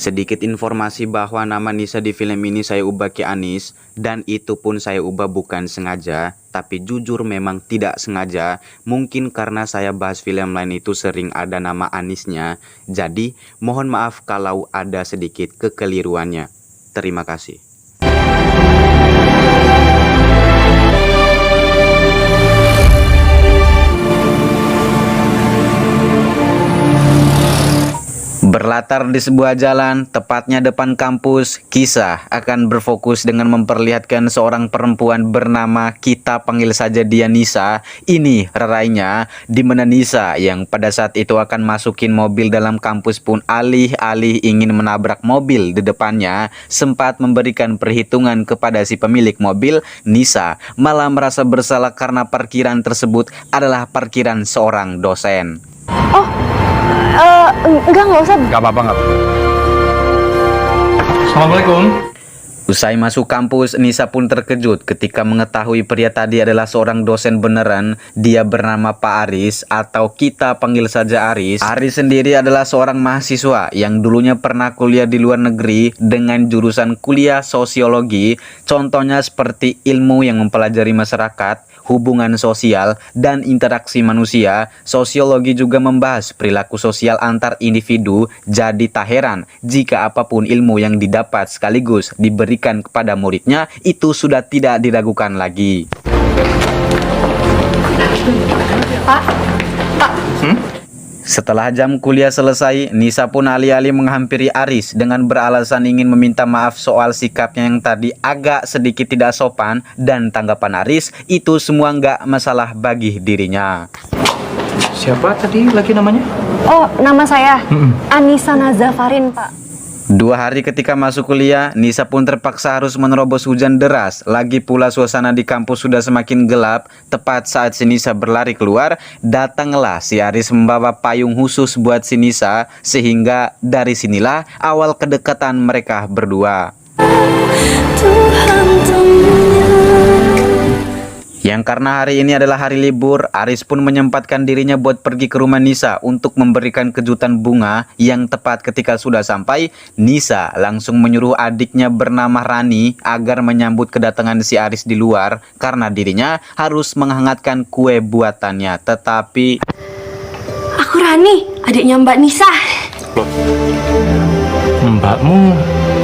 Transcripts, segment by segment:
Sedikit informasi bahwa nama Nisa di film ini saya ubah ke Anis, dan itu pun saya ubah bukan sengaja, tapi jujur memang tidak sengaja. Mungkin karena saya bahas film lain itu sering ada nama Anisnya, jadi mohon maaf kalau ada sedikit kekeliruannya. Terima kasih. Berlatar di sebuah jalan, tepatnya depan kampus, kisah akan berfokus dengan memperlihatkan seorang perempuan bernama, kita panggil saja dia Nisa. Ini rarainya, di mana Nisa yang pada saat itu akan masukin mobil dalam kampus pun alih-alih ingin menabrak mobil di depannya, sempat memberikan perhitungan kepada si pemilik mobil. Nisa malah merasa bersalah karena parkiran tersebut adalah parkiran seorang dosen. Enggak usah. Gak apa-apa, gak apa-apa. Assalamualaikum. Usai masuk kampus, Nisa pun terkejut ketika mengetahui pria tadi adalah seorang dosen beneran. Dia bernama Pak Aris, atau kita panggil saja Aris. Aris sendiri adalah seorang mahasiswa yang dulunya pernah kuliah di luar negeri dengan jurusan kuliah sosiologi. Contohnya seperti ilmu yang mempelajari masyarakat, hubungan sosial, dan interaksi manusia. Sosiologi juga membahas perilaku sosial antar individu. Jadi tak heran jika apapun ilmu yang didapat sekaligus diberikan kepada muridnya, itu sudah tidak diragukan lagi. Pak. Setelah jam kuliah selesai, Nisa pun alih-alih menghampiri Aris dengan beralasan ingin meminta maaf soal sikapnya yang tadi agak sedikit tidak sopan, dan tanggapan Aris itu semua nggak masalah bagi dirinya. Siapa tadi lagi namanya? Oh, nama saya Anissa Nazafarin, Pak. 2 hari ketika masuk kuliah, Nisa pun terpaksa harus menerobos hujan deras. Lagi pula suasana di kampus sudah semakin gelap. Tepat saat si Nisa berlari keluar, datanglah si Aris membawa payung khusus buat si Nisa. Sehingga dari sinilah awal kedekatan mereka berdua. Yang karena hari ini adalah hari libur, Aris pun menyempatkan dirinya buat pergi ke rumah Nisa untuk memberikan kejutan bunga. Yang tepat ketika sudah sampai, Nisa langsung menyuruh adiknya bernama Rani agar menyambut kedatangan si Aris di luar karena dirinya harus menghangatkan kue buatannya. Tetapi Aku Rani, adiknya Mbak Nisa. Loh, mbakmu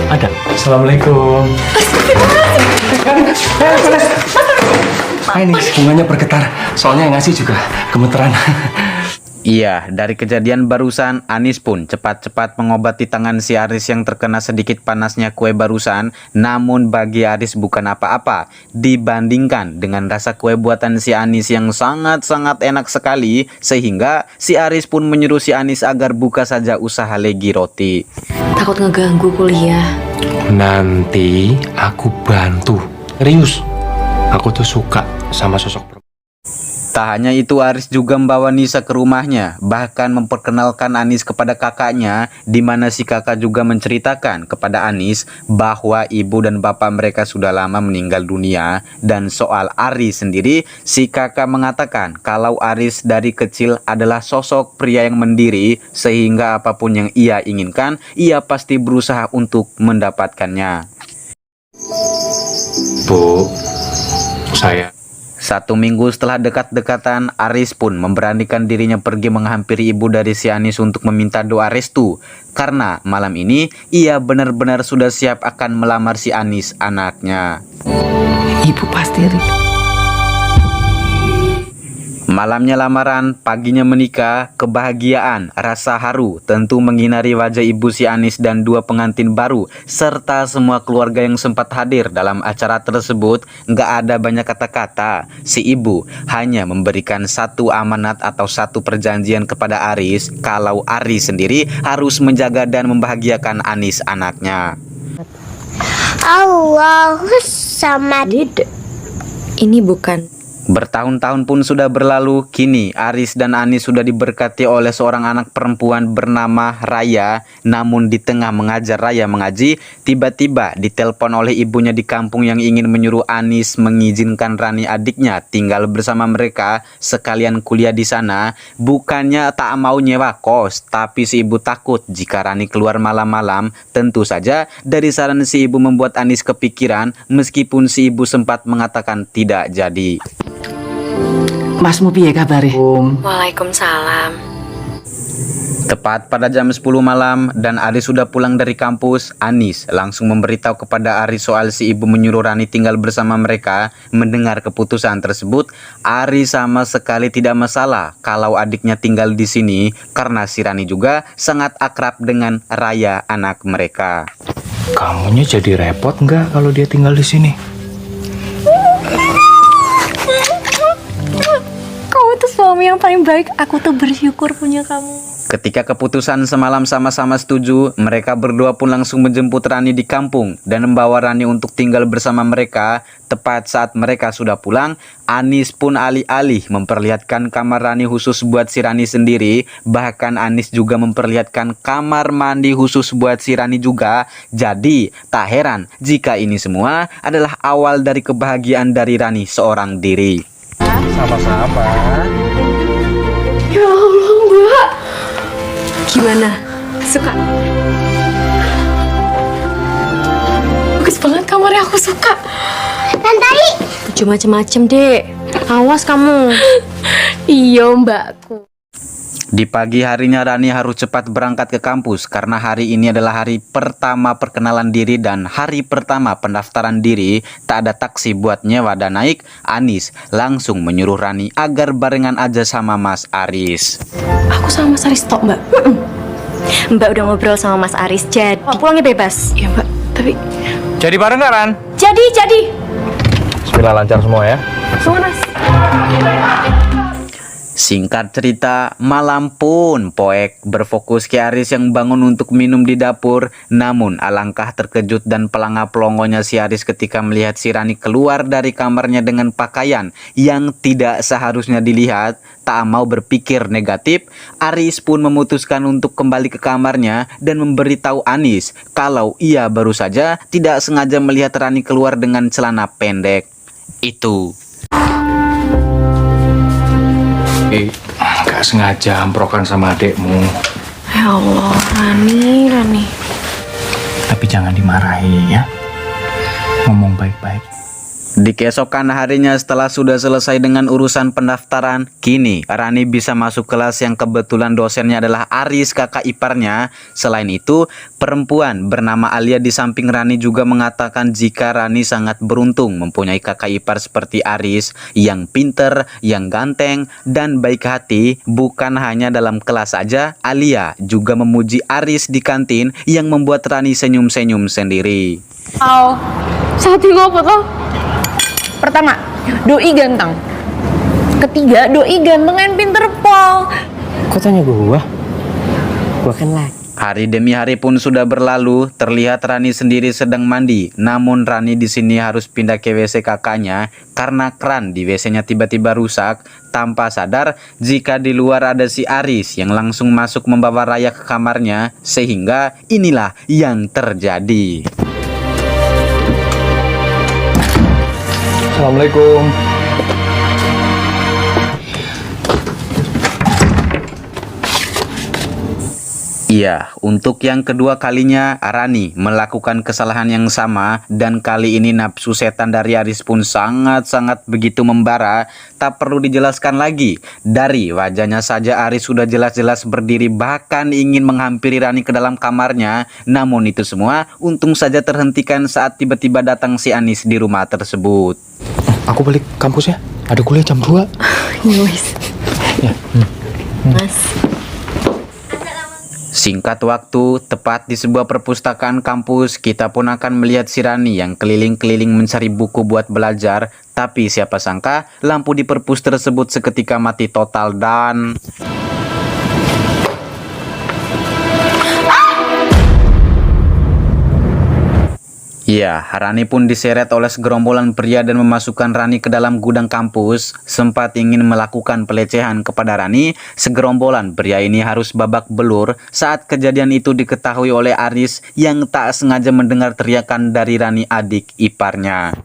ada? Assalamualaikum. Ini bunganya bergetar, soalnya yang ngasih juga gemeteran. iya, dari kejadian barusan, Anis pun cepat-cepat mengobati tangan si Aris yang terkena sedikit panasnya kue barusan. Namun bagi Aris bukan apa-apa dibandingkan dengan rasa kue buatan si Anis yang sangat-sangat enak sekali. Sehingga si Aris pun menyuruh si Anis agar buka saja usaha legi roti. Takut ngeganggu kuliah. Nanti aku bantu. Serius, aku tuh suka sama sosok perempuan. Tak hanya itu, Aris juga membawa Nisa ke rumahnya, bahkan memperkenalkan Anis kepada kakaknya, di mana si kakak juga menceritakan kepada Anis bahwa ibu dan bapak mereka sudah lama meninggal dunia. Dan soal Aris sendiri, si kakak mengatakan kalau Aris dari kecil adalah sosok pria yang mandiri, sehingga apapun yang ia inginkan, ia pasti berusaha untuk mendapatkannya. Bu, saya 1 minggu setelah dekat-dekatan, Aris pun memberanikan dirinya pergi menghampiri ibu dari si Anis untuk meminta doa restu. Karena malam ini ia benar-benar sudah siap akan melamar si Anis, anaknya. Ibu pasti Malamnya lamaran, paginya menikah, kebahagiaan, rasa haru tentu menginari wajah ibu si Anis dan 2 pengantin baru, serta semua keluarga yang sempat hadir dalam acara tersebut. Nggak ada banyak kata-kata, si ibu hanya memberikan 1 amanat atau 1 perjanjian kepada Aris, kalau Aris sendiri harus menjaga dan membahagiakan Anis, anaknya. Allahus samad. Ini bukan Bertahun-tahun pun sudah berlalu, kini Aris dan Anis sudah diberkati oleh seorang anak perempuan bernama Raya. Namun di tengah mengajar Raya mengaji, tiba-tiba ditelepon oleh ibunya di kampung yang ingin menyuruh Anis mengizinkan Rani adiknya tinggal bersama mereka sekalian kuliah di sana. Bukannya tak mau nyewa kos, tapi si ibu takut jika Rani keluar malam-malam. Tentu saja dari saran si ibu membuat Anis kepikiran, meskipun si ibu sempat mengatakan tidak jadi. Masmu piye kabare? Waalaikumsalam. Tepat pada jam 10 malam dan Aris sudah pulang dari kampus, Anis langsung memberitahu kepada Aris soal si ibu menyuruh Rani tinggal bersama mereka. Mendengar keputusan tersebut, Aris sama sekali tidak masalah kalau adiknya tinggal di sini karena si Rani juga sangat akrab dengan Raya anak mereka. Kamunya jadi repot nggak kalau dia tinggal di sini? Kamu tuh suami yang paling baik. Aku tuh bersyukur punya kamu. Ketika keputusan semalam sama-sama setuju, mereka berdua pun langsung menjemput Rani di kampung dan membawa Rani untuk tinggal bersama mereka. Tepat saat mereka sudah pulang, Anis pun alih-alih memperlihatkan kamar Rani khusus buat si Rani sendiri. Bahkan Anis juga memperlihatkan kamar mandi khusus buat si Rani juga. Jadi tak heran jika ini semua adalah awal dari kebahagiaan dari Rani seorang diri. Sama-sama. Ya Allah, Mbak. Gimana? Suka? Bagus banget kamarnya, aku suka. Tantari. Cuma macem-macem, Dek. Awas kamu. Iya, Mbakku. Di pagi harinya Rani harus cepat berangkat ke kampus karena hari ini adalah hari pertama perkenalan diri dan hari pertama pendaftaran diri. Tak ada taksi buat nyewa dan naik, Anis langsung menyuruh Rani agar barengan aja sama Mas Aris. Aku sama Mas Aris tok, Mbak. Mbak udah ngobrol sama Mas Aris, jadi pulangnya bebas. Iya Mbak, tapi Jadi bareng nggak, Ran? Jadi. Bismillah, lancar semua ya. Semua, Mas. Singkat cerita, malam pun poek berfokus ke Aris yang bangun untuk minum di dapur. Namun alangkah terkejut dan pelanga-pelongonya si Aris ketika melihat si Rani keluar dari kamarnya dengan pakaian yang tidak seharusnya dilihat. Tak mau berpikir negatif, Aris pun memutuskan untuk kembali ke kamarnya dan memberitahu Anis kalau ia baru saja tidak sengaja melihat Rani keluar dengan celana pendek. Itu. Nggak sengaja amprokan sama adekmu. Ya Allah, Rani. Tapi jangan dimarahi ya. Ngomong baik-baik. Di keesokan harinya setelah sudah selesai dengan urusan pendaftaran, kini Rani bisa masuk kelas yang kebetulan dosennya adalah Aris, kakak iparnya. Selain itu, perempuan bernama Alia di samping Rani juga mengatakan jika Rani sangat beruntung mempunyai kakak ipar seperti Aris yang pinter, yang ganteng, dan baik hati. Bukan hanya dalam kelas saja, Alia juga memuji Aris di kantin yang membuat Rani senyum-senyum sendiri. Saat ini apa tuh? Pertama, doi ganteng. Ketiga, doi ganteng dan pinter pol. kok tanya gua? Gua kan laki. Hari demi hari pun sudah berlalu, terlihat Rani sendiri sedang mandi. Namun Rani di sini harus pindah ke WC kakaknya karena keran di WC-nya tiba-tiba rusak. Tanpa sadar jika di luar ada si Aris yang langsung masuk membawa Raya ke kamarnya, sehingga inilah yang terjadi. Assalamualaikum. Iya, untuk yang kedua kalinya Rani melakukan kesalahan yang sama dan kali ini nafsu setan dari Aris pun sangat-sangat begitu membara. Tak perlu dijelaskan lagi, dari wajahnya saja Aris sudah jelas-jelas berdiri bahkan ingin menghampiri Rani ke dalam kamarnya. Namun itu semua untung saja terhentikan saat tiba-tiba datang si Anis di rumah tersebut. Aku balik kampus ya. Ada kuliah jam 2. Yes. Ya. Mas. Singkat waktu, tepat di sebuah perpustakaan kampus, kita pun akan melihat si Rani yang keliling-keliling mencari buku buat belajar. Tapi siapa sangka, lampu di perpus tersebut seketika mati total dan... Ya, Rani pun diseret oleh segerombolan pria dan memasukkan Rani ke dalam gudang kampus. Sempat ingin melakukan pelecehan kepada Rani, segerombolan pria ini harus babak belur saat kejadian itu diketahui oleh Aris yang tak sengaja mendengar teriakan dari Rani adik iparnya.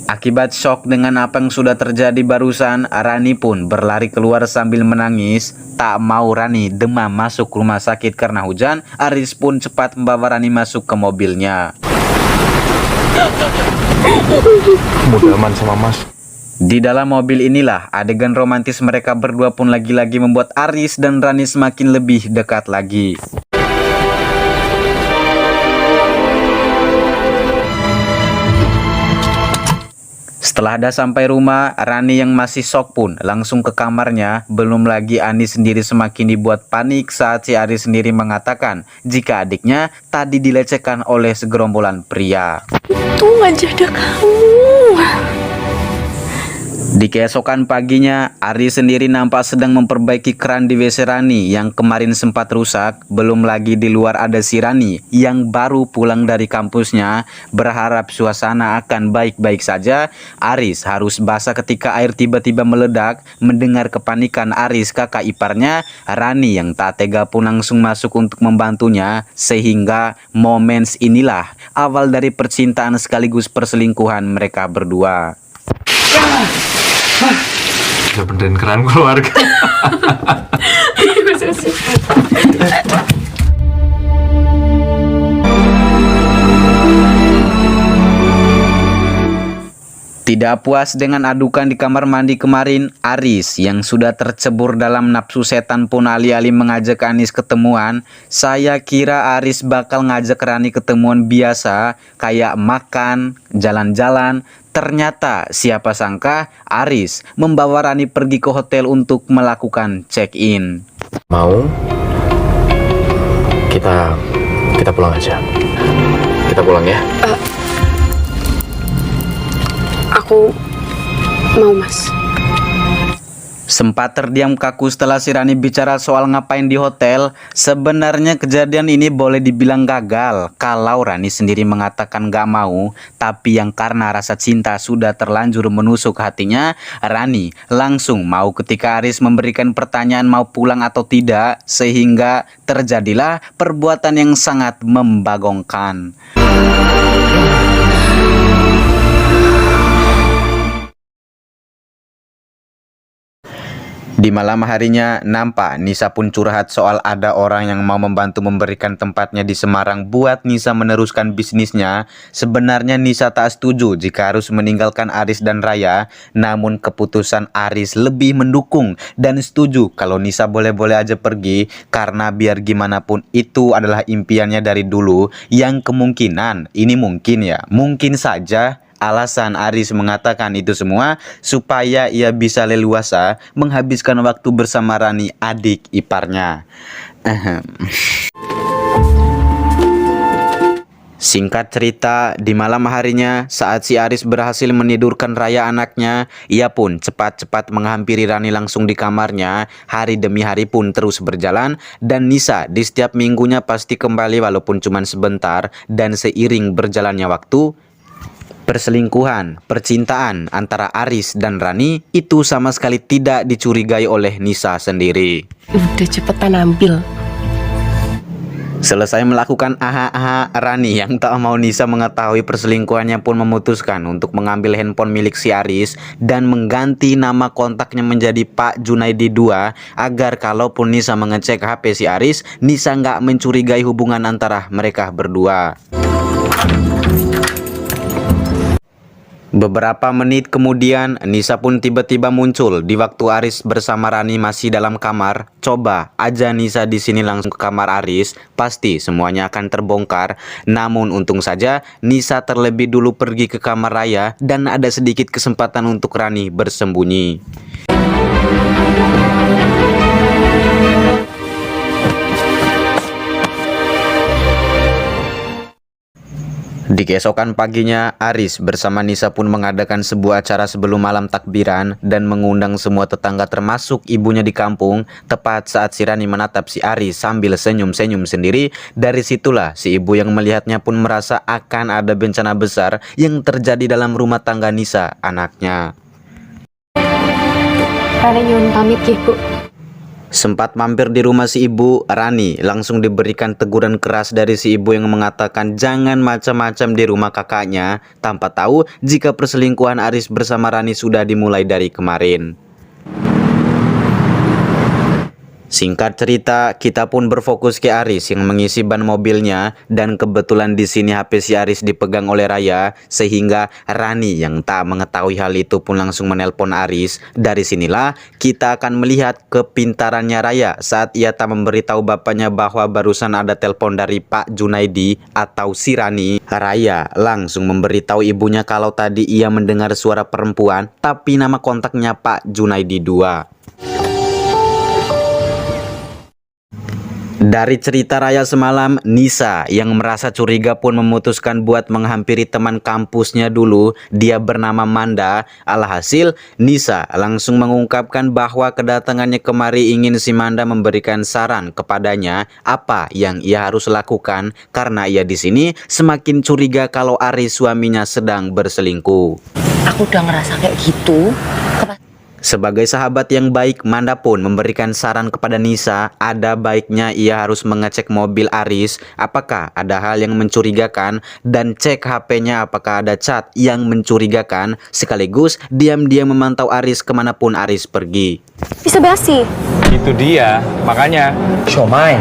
Akibat shock dengan apa yang sudah terjadi barusan, Rani pun berlari keluar sambil menangis. Tak mau Rani demam masuk rumah sakit karena hujan, Aris pun cepat membawa Rani masuk ke mobilnya. Mudah aman sama Mas. Di dalam mobil inilah adegan romantis mereka berdua pun lagi-lagi membuat Aris dan Rani semakin lebih dekat lagi. Setelah dah sampai rumah, Rani yang masih shock pun langsung ke kamarnya. Belum lagi Ani sendiri semakin dibuat panik saat si Aris sendiri mengatakan jika adiknya tadi dilecehkan oleh segerombolan pria. Itu aja ada kamu. Di keesokan paginya, Aris sendiri nampak sedang memperbaiki keran di WC Rani yang kemarin sempat rusak. Belum lagi di luar ada si Rani yang baru pulang dari kampusnya. Berharap suasana akan baik-baik saja, Aris harus basah ketika air tiba-tiba meledak. Mendengar kepanikan Aris, kakak iparnya, Rani yang tak tega pun langsung masuk untuk membantunya. Sehingga momen inilah awal dari percintaan sekaligus perselingkuhan mereka berdua. Udah benerin keran keluarga. Tidak puas dengan adukan di kamar mandi kemarin, Aris yang sudah tercebur dalam nafsu setan pun alih-alih mengajak Anis ketemuan. Saya kira Aris bakal ngajak Rani ketemuan biasa, kayak makan, jalan-jalan. Ternyata siapa sangka Aris membawa Rani pergi ke hotel untuk melakukan check-in. Mau? Kita pulang aja. Kita pulang ya. Aku mau, Mas. Sempat terdiam kaku setelah si Rani bicara soal ngapain di hotel. Sebenarnya kejadian ini boleh dibilang gagal kalau Rani sendiri mengatakan gak mau. Tapi yang karena rasa cinta sudah terlanjur menusuk hatinya, Rani langsung mau ketika Aris memberikan pertanyaan mau pulang atau tidak. Sehingga terjadilah perbuatan yang sangat membagongkan. Di malam harinya, nampak Nisa pun curhat soal ada orang yang mau membantu memberikan tempatnya di Semarang buat Nisa meneruskan bisnisnya. Sebenarnya Nisa tak setuju jika harus meninggalkan Aris dan Raya, namun keputusan Aris lebih mendukung dan setuju kalau Nisa boleh-boleh aja pergi karena biar gimana pun itu adalah impiannya dari dulu yang kemungkinan ini mungkin saja. Alasan Aris mengatakan itu semua supaya ia bisa leluasa menghabiskan waktu bersama Rani adik iparnya. Singkat cerita, di malam harinya saat si Aris berhasil menidurkan Raya anaknya, ia pun cepat-cepat menghampiri Rani langsung di kamarnya. Hari demi hari pun terus berjalan dan Nisa di setiap minggunya pasti kembali walaupun cuma sebentar. Dan seiring berjalannya waktu, perselingkuhan, percintaan antara Aris dan Rani itu sama sekali tidak dicurigai oleh Nisa sendiri. Udah cepetan ambil. Selesai melakukan aha-aha, Rani yang tak mau Nisa mengetahui perselingkuhannya pun memutuskan untuk mengambil handphone milik si Aris dan mengganti nama kontaknya menjadi Pak Junaidi 2 agar kalaupun Nisa mengecek HP si Aris, Nisa nggak mencurigai hubungan antara mereka berdua. Beberapa menit kemudian, Nisa pun tiba-tiba muncul di waktu Aris bersama Rani masih dalam kamar. Coba aja Nisa di sini langsung ke kamar Aris, pasti semuanya akan terbongkar. Namun untung saja Nisa terlebih dulu pergi ke kamar Raya dan ada sedikit kesempatan untuk Rani bersembunyi. Di keesokan paginya, Aris bersama Nisa pun mengadakan sebuah acara sebelum malam takbiran dan mengundang semua tetangga termasuk ibunya di kampung. Tepat saat si Rani menatap si Aris sambil senyum-senyum sendiri, dari situlah si ibu yang melihatnya pun merasa akan ada bencana besar yang terjadi dalam rumah tangga Nisa, anaknya. Rani nyuwun pamit ya, Bu. Sempat mampir di rumah si ibu, Rani langsung diberikan teguran keras dari si ibu yang mengatakan jangan macam-macam di rumah kakaknya, tanpa tahu jika perselingkuhan Aris bersama Rani sudah dimulai dari kemarin. Singkat cerita, kita pun berfokus ke Aris yang mengisi ban mobilnya, dan kebetulan di sini HP si Aris dipegang oleh Raya, sehingga Rani yang tak mengetahui hal itu pun langsung menelpon Aris. Dari sinilah kita akan melihat kepintarannya Raya saat ia tak memberitahu bapaknya bahwa barusan ada telepon dari Pak Junaidi atau si Rani. Raya langsung memberitahu ibunya kalau tadi ia mendengar suara perempuan, tapi nama kontaknya Pak Junaidi 2. Dari cerita Raya semalam, Nisa yang merasa curiga pun memutuskan buat menghampiri teman kampusnya dulu. Dia bernama Manda. Alhasil, Nisa langsung mengungkapkan bahwa kedatangannya kemari ingin si Manda memberikan saran kepadanya apa yang ia harus lakukan, karena ia di sini semakin curiga kalau Aris suaminya sedang berselingkuh. Aku udah ngerasa kayak gitu. Sebagai sahabat yang baik, Manda pun memberikan saran kepada Nisa, ada baiknya ia harus mengecek mobil Aris apakah ada hal yang mencurigakan, dan cek HP-nya apakah ada chat yang mencurigakan, sekaligus diam-diam memantau Aris kemanapun Aris pergi. Bisa basi. Itu dia, makanya. Siomay.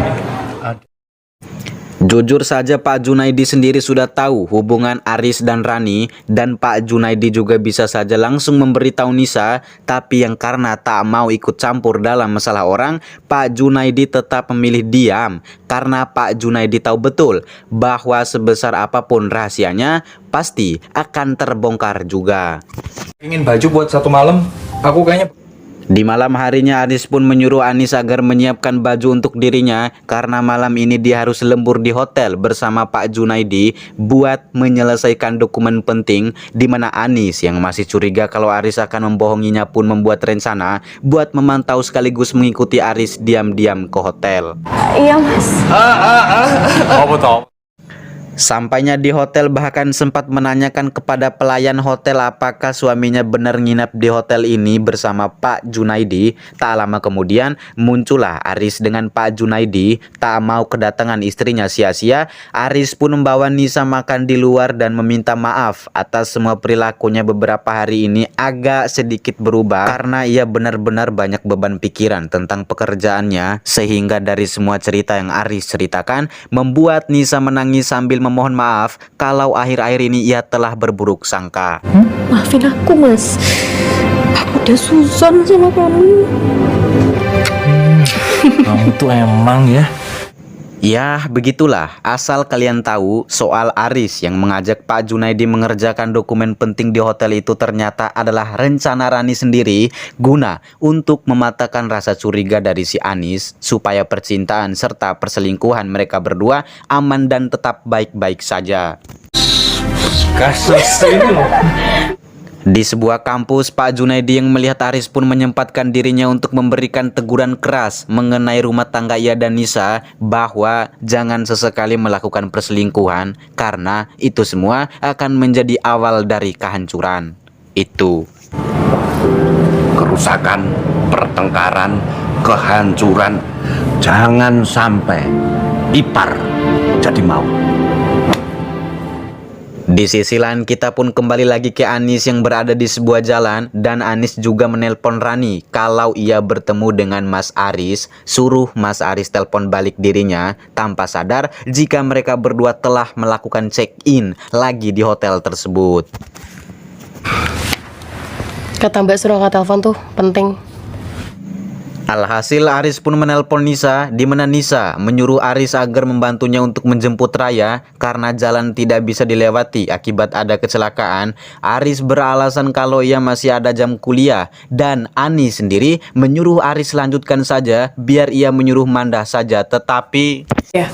Jujur saja Pak Junaidi sendiri sudah tahu hubungan Aris dan Rani, dan Pak Junaidi juga bisa saja langsung memberitahu Nisa, tapi yang karena tak mau ikut campur dalam masalah orang, Pak Junaidi tetap memilih diam, karena Pak Junaidi tahu betul bahwa sebesar apapun rahasianya pasti akan terbongkar juga. Ingin baju buat satu malam, aku kayaknya... Di malam harinya, Aris pun menyuruh Anis agar menyiapkan baju untuk dirinya, karena malam ini dia harus lembur di hotel bersama Pak Junaidi buat menyelesaikan dokumen penting, di mana Anis yang masih curiga kalau Aris akan membohonginya pun membuat rencana buat memantau sekaligus mengikuti Aris diam-diam ke hotel. Iya, Mas. Oh, betul. Sampainya di hotel bahkan sempat menanyakan kepada pelayan hotel apakah suaminya benar nginap di hotel ini bersama Pak Junaidi. Tak lama kemudian muncullah Aris dengan Pak Junaidi. Tak mau kedatangan istrinya sia-sia, Aris pun membawa Nisa makan di luar dan meminta maaf atas semua perilakunya beberapa hari ini agak sedikit berubah, karena ia benar-benar banyak beban pikiran tentang pekerjaannya, sehingga dari semua cerita yang Aris ceritakan membuat Nisa menangis sambil memohon maaf kalau akhir-akhir ini ia telah berburuk sangka. Maafin aku, Mas. Aku udah susun sama kamu. Kamu tuh emang ya. Ya, begitulah. Asal kalian tahu, soal Aris yang mengajak Pak Junaidi mengerjakan dokumen penting di hotel itu ternyata adalah rencana Rani sendiri guna untuk mematahkan rasa curiga dari si Anis, supaya percintaan serta perselingkuhan mereka berdua aman dan tetap baik-baik saja. Kasus ini loh. Di sebuah kampus, Pak Junaidi yang melihat Aris pun menyempatkan dirinya untuk memberikan teguran keras mengenai rumah tangga ia dan Nisa, bahwa jangan sesekali melakukan perselingkuhan, karena itu semua akan menjadi awal dari kehancuran. Itu kerusakan, pertengkaran, kehancuran. Jangan sampai ipar jadi mau. Di sisi lain, kita pun kembali lagi ke Anis yang berada di sebuah jalan, dan Anis juga menelpon Rani kalau ia bertemu dengan Mas Aris, suruh Mas Aris telepon balik dirinya, tanpa sadar jika mereka berdua telah melakukan check-in lagi di hotel tersebut. Kata Mbak suruh telepon tuh penting. Alhasil Aris pun menelpon Nisa, di mana Nisa menyuruh Aris agar membantunya untuk menjemput Raya karena jalan tidak bisa dilewati akibat ada kecelakaan. Aris beralasan kalau ia masih ada jam kuliah, dan Anis sendiri menyuruh Aris lanjutkan saja biar ia menyuruh Manda saja, tetapi Ya,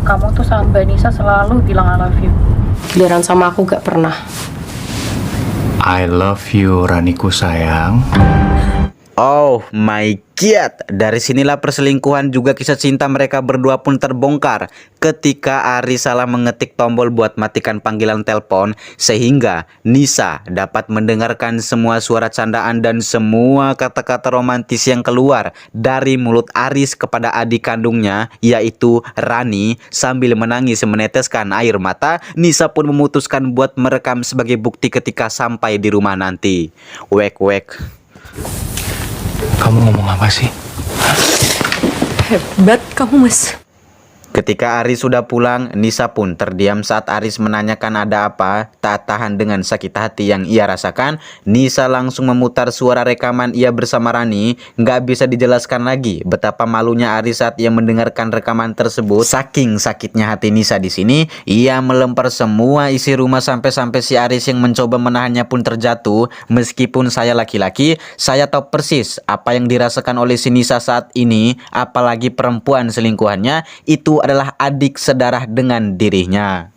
kamu tuh sama Mbak Nisa selalu bilang I love you. Giliran sama aku gak pernah. I love you, Raniku sayang. Oh my god, dari sinilah perselingkuhan juga kisah cinta mereka berdua pun terbongkar ketika Aris salah mengetik tombol buat matikan panggilan telepon sehingga Nisa dapat mendengarkan semua suara candaan dan semua kata-kata romantis yang keluar dari mulut Aris kepada adik kandungnya yaitu Rani. Sambil menangis meneteskan air mata, Nisa pun memutuskan buat merekam sebagai bukti ketika sampai di rumah nanti. Wek. Kamu ngomong apa sih? Hebat kamu, Mas. Ketika Aris sudah pulang, Nisa pun terdiam saat Aris menanyakan ada apa. Tak tahan dengan sakit hati yang ia rasakan, Nisa langsung memutar suara rekaman ia bersama Rani. Nggak bisa dijelaskan lagi betapa malunya Aris saat ia mendengarkan rekaman tersebut. Saking sakitnya hati Nisa di sini, ia melempar semua isi rumah sampai-sampai si Aris yang mencoba menahannya pun terjatuh. Meskipun saya laki-laki, saya tahu persis apa yang dirasakan oleh si Nisa saat ini. Apalagi perempuan selingkuhannya itu adalah adik sedarah dengan dirinya.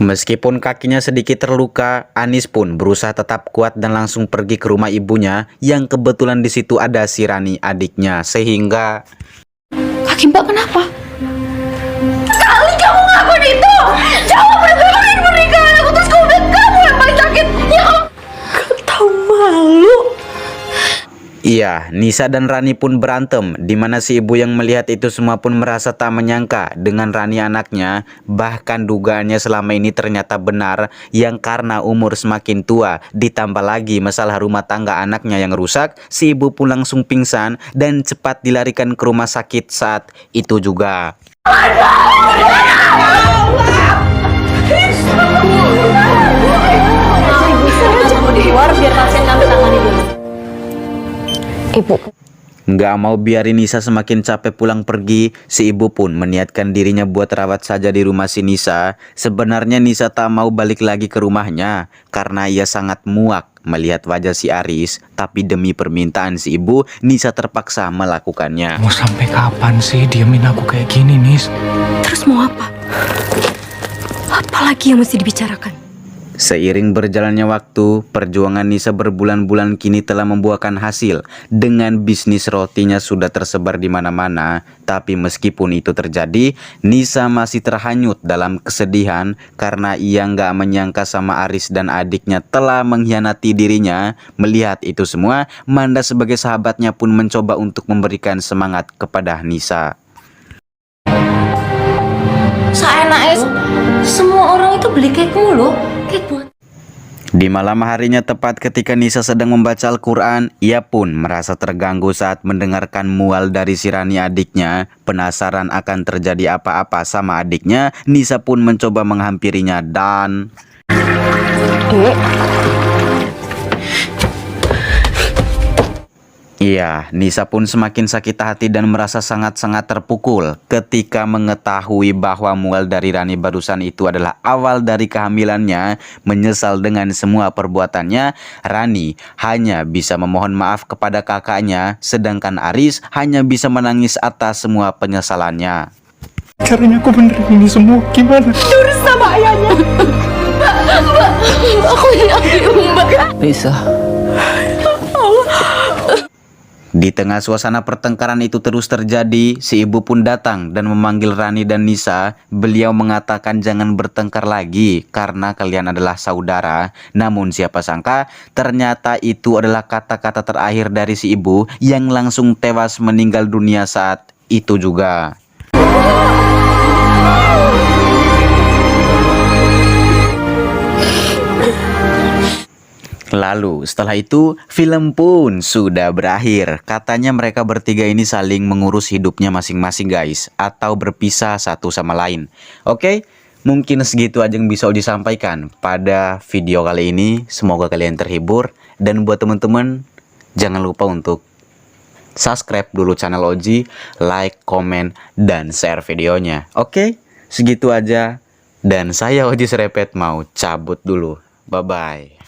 Meskipun kakinya sedikit terluka, Anis pun berusaha tetap kuat dan langsung pergi ke rumah ibunya yang kebetulan di situ ada si Rani adiknya sehingga Kaki Mbak kenapa? Kali kamu ngelakuin itu! Jangan batalin pernikahan aku terus kamu udah kamu yang paling sakit! Ya gak tau malu! iya, Nisa dan Rani pun berantem, dimana si ibu yang melihat itu semua pun merasa tak menyangka dengan Rani anaknya. Bahkan dugaannya selama ini ternyata benar, yang karena umur semakin tua, ditambah lagi masalah rumah tangga anaknya yang rusak, si ibu pun langsung pingsan dan cepat dilarikan ke rumah sakit saat itu juga. Ibu. Nggak mau biarin Nisa semakin capek pulang pergi, si ibu pun meniatkan dirinya buat rawat saja di rumah si Nisa. Sebenarnya Nisa tak mau balik lagi ke rumahnya karena ia sangat muak melihat wajah si Aris. Tapi demi permintaan si ibu, Nisa terpaksa melakukannya. Mau sampai kapan sih diemin aku kayak gini, Nis? Terus mau apa? Apalagi yang mesti dibicarakan? Seiring berjalannya waktu, perjuangan Nisa berbulan-bulan kini telah membuahkan hasil. Dengan bisnis rotinya sudah tersebar di mana-mana. Tapi meskipun itu terjadi, Nisa masih terhanyut dalam kesedihan karena ia nggak menyangka sama Aris dan adiknya telah mengkhianati dirinya. Melihat itu semua, Manda sebagai sahabatnya pun mencoba untuk memberikan semangat kepada Nisa. Seenaknya semua orang itu beli cake mulu. Cake buat Di malam harinya tepat ketika Nisa sedang membaca Al-Quran, ia pun merasa terganggu saat mendengarkan mual dari si Rani adiknya. Penasaran akan terjadi apa-apa sama adiknya, Nisa pun mencoba menghampirinya dan... Iya, Nisa pun semakin sakit hati dan merasa sangat-sangat terpukul ketika mengetahui bahwa mual dari Rani barusan itu adalah awal dari kehamilannya. Menyesal dengan semua perbuatannya, Rani hanya bisa memohon maaf kepada kakaknya, sedangkan Aris hanya bisa menangis atas semua penyesalannya. Caranya aku benerin ini semua gimana? sama ayahnya. Mbak, aku yakin Mbak. Lisa. Di tengah suasana pertengkaran itu terus terjadi, si ibu pun datang dan memanggil Rani dan Nisa. Beliau mengatakan jangan bertengkar lagi karena kalian adalah saudara. Namun siapa sangka ternyata itu adalah kata-kata terakhir dari si ibu yang langsung tewas meninggal dunia saat itu juga. Lalu setelah itu film pun sudah berakhir. Katanya mereka bertiga ini saling mengurus hidupnya masing-masing guys, atau berpisah satu sama lain. Oke, mungkin segitu aja yang bisa Oji sampaikan pada video kali ini. Semoga kalian terhibur. Dan buat teman-teman, jangan lupa untuk subscribe dulu channel Oji, like, komen, dan share videonya. Oke, segitu aja. Dan saya Oji Serepet mau cabut dulu. Bye-bye.